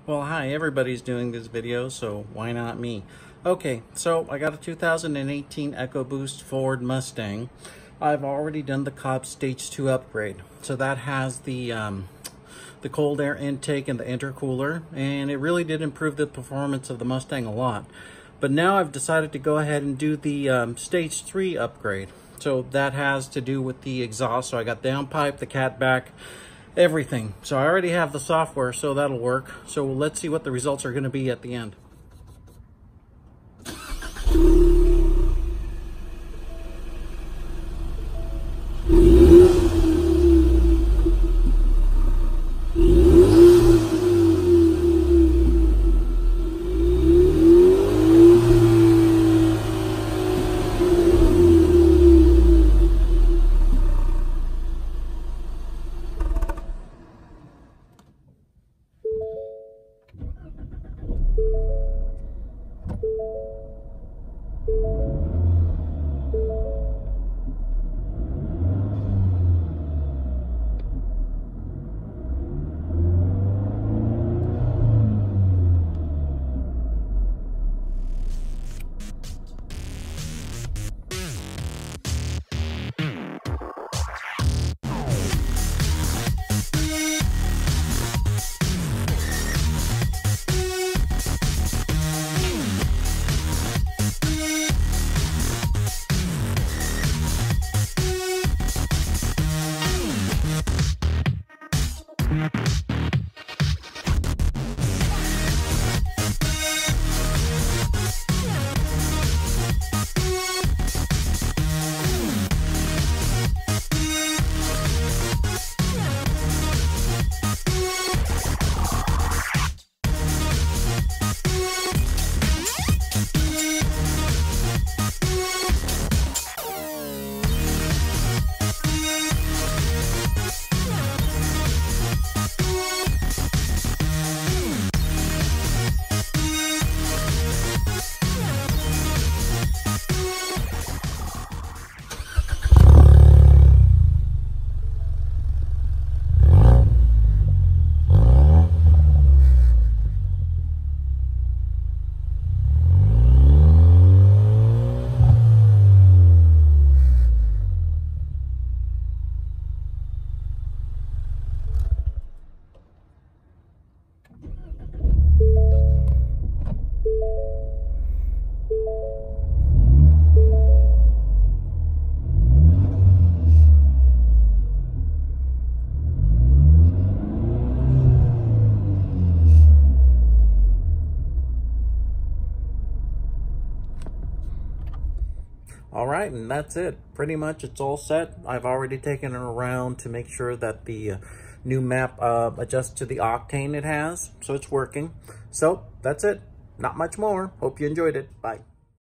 Well, hi, everybody's doing this video, so why not me? Okay, so I got a 2018 EcoBoost Ford Mustang. I've already done the Cobb Stage 2 upgrade. So that has the cold air intake and the intercooler, and it really did improve the performance of the Mustang a lot. But now I've decided to go ahead and do the Stage 3 upgrade. So that has to do with the exhaust. So I got downpipe, the catback, everything. So I already have the software, so that'll work. So let's see what the results are going to be at the end. All right, and that's it. Pretty much it's all set. I've already taken it around to make sure that the new map adjusts to the octane it has, so it's working. So that's it. Not much more. Hope you enjoyed it. Bye.